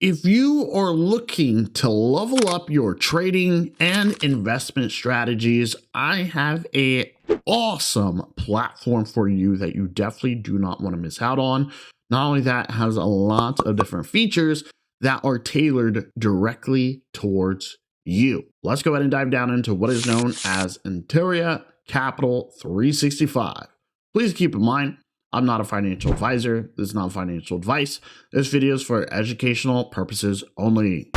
If you are looking to level up your trading and investment strategies, I have a awesome platform for you that you definitely do not want to miss out on. Not only that, it has a lot of different features that are tailored directly towards you. Let's go ahead and dive down into what is known as AnteraCapital365. Please keep in mind, I'm not a financial advisor. This is not financial advice. This video is for educational purposes only.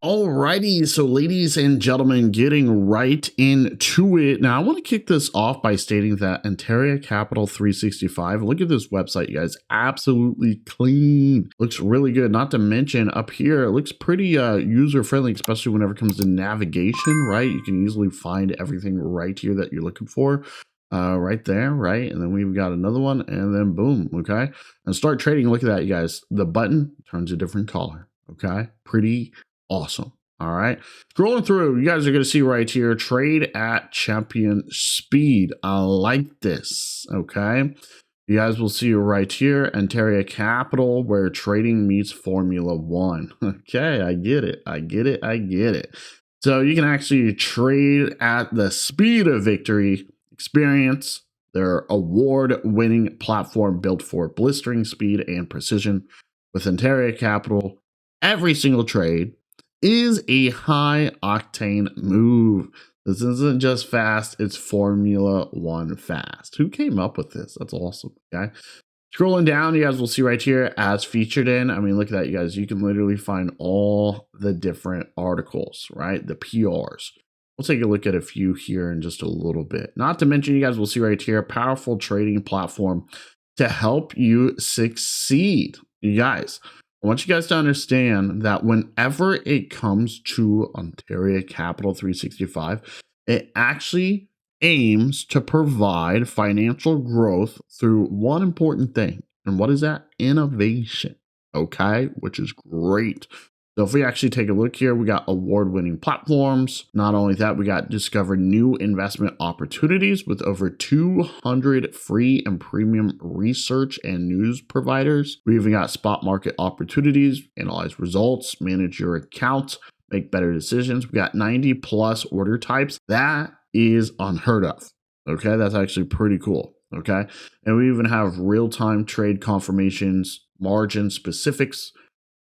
Alrighty, so ladies and gentlemen, getting right into it. Now, I want to kick this off by stating that AnteraCapital365, look at this website, you guys, absolutely clean. Looks really good. Not to mention up here, it looks pretty user-friendly, especially whenever it comes to navigation, right? You can easily find everything right here that you're looking for. Right there, right? And then we've got another one, and then boom, okay? And start trading. Look at that, you guys. The button turns a different color, okay? Pretty awesome. All right, scrolling through, you guys are going to see right here, trade at champion speed. I like this, okay? You guys will see right here, Antera Capital, where trading meets Formula One. Okay, I get it. I get it. I get it. So you can actually trade at the speed of victory. Experience their award-winning platform built for blistering speed and precision. With Antera Capital, every single trade is a high-octane move. This isn't just fast, it's Formula One fast. Who came up with this? That's awesome, okay? Scrolling down, you guys will see right here, as featured in. I mean, look at that, you guys. You can literally find all the different articles, right? The PRs. We'll take a look at a few here in just a little bit. Not to mention, you guys will see right here, a powerful trading platform to help you succeed. You guys, I want you guys to understand that whenever it comes to AnteraCapital365, it actually aims to provide financial growth through one important thing. And what is that? Innovation, okay? Which is great. So if we actually take a look here, we got award-winning platforms. Not only that, we got discover new investment opportunities with over 200 free and premium research and news providers. We even got spot market opportunities, analyze results, manage your account, make better decisions. We got 90 plus order types. That is unheard of. Okay, that's actually pretty cool. Okay, and we even have real-time trade confirmations, margin specifics,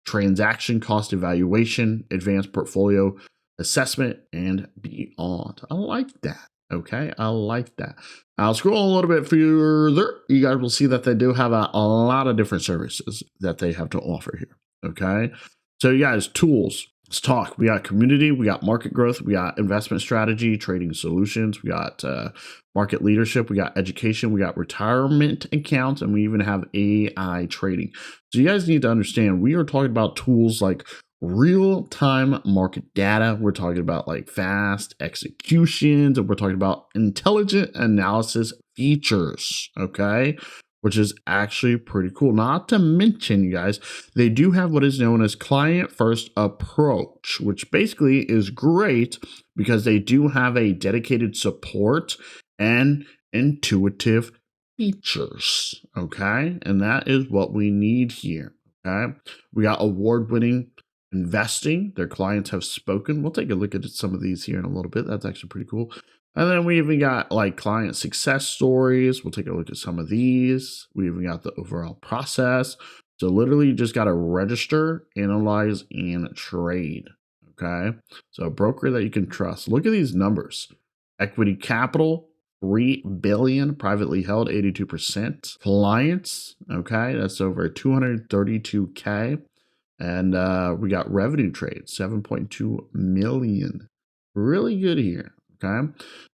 transaction cost evaluation, advanced portfolio assessment, and beyond. I like that. Okay, I like that. I'll scroll a little bit further. You guys will see that they do have a lot of different services that they have to offer here. Okay, so you guys, tools. Let's talk. We got community, we got market growth, we got investment strategy, trading solutions, we got market leadership, we got education, we got retirement accounts, and we even have AI trading. So you guys need to understand, we are talking about tools like real-time market data. We're talking about like fast executions, and we're talking about intelligent analysis features, okay? Which is actually pretty cool. Not to mention, you guys, they do have what is known as client-first approach, which basically is great because they do have a dedicated support and intuitive features, okay? And that is what we need here, okay? We got award-winning investing. Their clients have spoken. We'll take a look at some of these here in a little bit. That's actually pretty cool. And then we even got like client success stories. We'll take a look at some of these. We even got the overall process. So literally you just got to register, analyze, and trade. Okay. So a broker that you can trust. Look at these numbers. Equity capital, 3 billion, privately held, 82%. Clients, okay, that's over 232K. And we got revenue trades, 7.2 million. Really good here. Okay.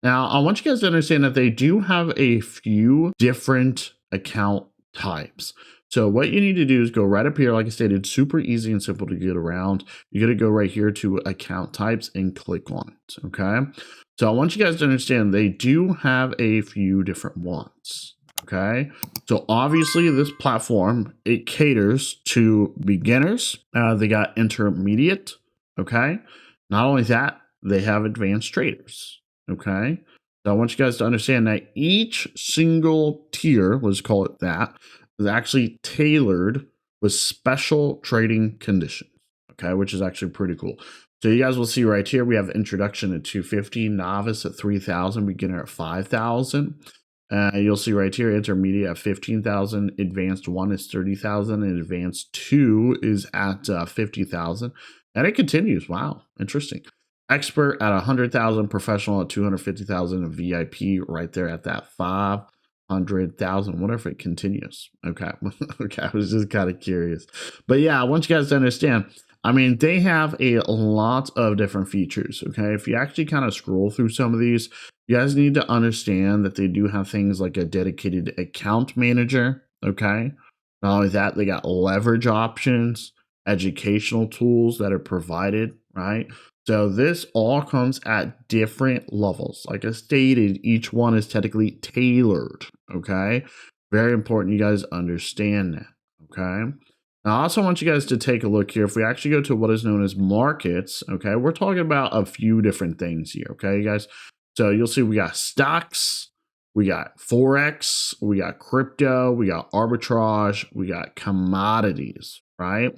Now, I want you guys to understand that they do have a few different account types. So what you need to do is go right up here. Like I stated, super easy and simple to get around. You got to go right here to account types and click on it. Okay. So I want you guys to understand they do have a few different ones. Okay. So obviously this platform, it caters to beginners. They got intermediate. Okay. Not only that, they have advanced traders, okay? So I want you guys to understand that each single tier, let's call it that, is actually tailored with special trading conditions. Okay, which is actually pretty cool. So you guys will see right here, we have introduction at 250, novice at 3,000, beginner at 5,000. You'll see right here, intermediate at 15,000, advanced 1 is 30,000, and advanced 2 is at 50,000. And it continues. Wow, interesting. Expert at 100,000, professional at 250,000, and VIP right there at that 500,000. What if it continues? Okay. Okay. I was just kind of curious. But yeah, I want you guys to understand. I mean, they have a lot of different features. Okay. If you actually kind of scroll through some of these, you guys need to understand that they do have things like a dedicated account manager. Okay. Not only that, they got leverage options, educational tools that are provided, right? So this all comes at different levels. Like I stated, each one is technically tailored. Okay. Very important you guys understand that. Okay. Now, I also want you guys to take a look here. If we actually go to what is known as markets, okay, we're talking about a few different things here, okay, you guys? So you'll see we got stocks, we got Forex, we got crypto, we got arbitrage, we got commodities, right?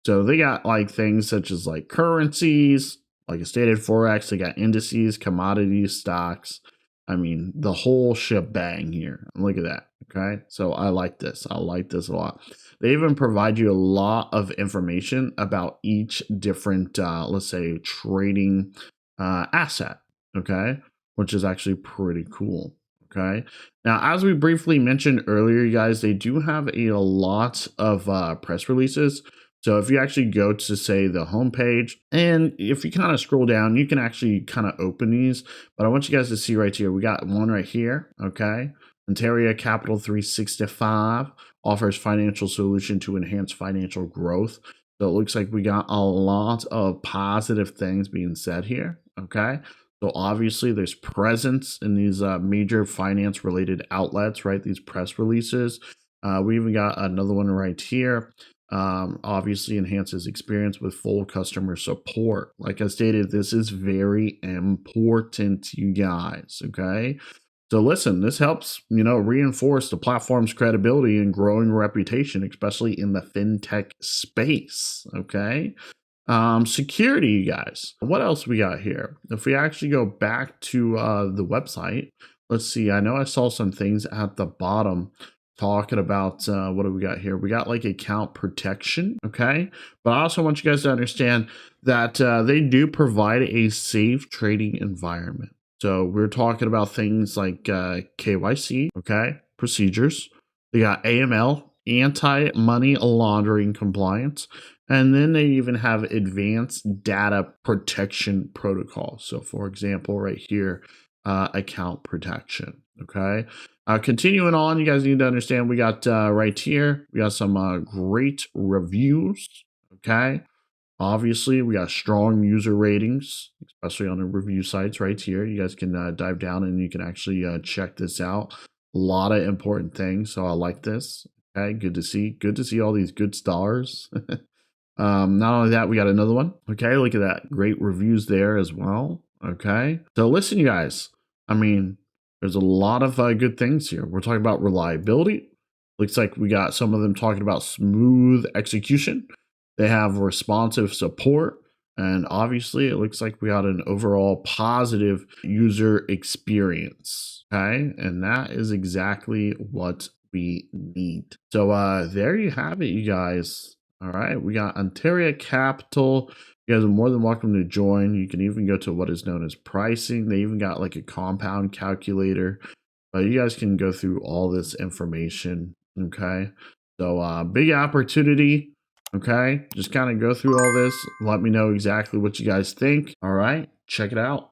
So they got like things such as like currencies, like I stated, Forex, they got indices, commodities, stocks. I mean, the whole shebang here. Look at that, okay? So I like this. I like this a lot. They even provide you a lot of information about each different, let's say, trading asset, okay, which is actually pretty cool, okay. Now, as we briefly mentioned earlier, you guys, they do have a lot of press releases. So if you actually go to, say, the homepage, and if you kind of scroll down, you can actually kind of open these. But I want you guys to see right here, we got one right here, okay. AnteraCapital365 offers financial solution to enhance financial growth. So it looks like we got a lot of positive things being said here, okay? So obviously there's presence in these major finance related outlets, right? These press releases. We even got another one right here. Obviously enhances experience with full customer support. Like I stated, this is very important, you guys, okay? So listen, this helps, reinforce the platform's credibility and growing reputation, especially in the fintech space. Okay. Security, you guys. What else we got here? If we actually go back to the website, let's see. I know I saw some things at the bottom talking about what do we got here? We got like account protection. Okay. But I also want you guys to understand that they do provide a safe trading environment. So we're talking about things like KYC, okay, procedures. They got AML, anti-money laundering compliance, and then they even have advanced data protection protocols. So for example, right here, account protection, okay. Continuing on, you guys need to understand we got right here, we got some great reviews, okay. Obviously, we got strong user ratings, especially on the review sites right here. You guys can dive down and you can actually check this out. A lot of important things. So I like this. Okay, good to see. Good to see all these good stars. Not only that, we got another one. Okay, look at that. Great reviews there as well. Okay. So listen, you guys. I mean, there's a lot of good things here. We're talking about reliability. Looks like we got some of them talking about smooth execution. They have responsive support. And obviously, it looks like we got an overall positive user experience. Okay. And that is exactly what we need. So there you have it, you guys. All right. We got Ontario Capital. You guys are more than welcome to join. You can even go to what is known as pricing. They even got like a compound calculator. But you guys can go through all this information. Okay. So big opportunity. Okay, just kind of go through all this. Let me know exactly what you guys think. All right, check it out.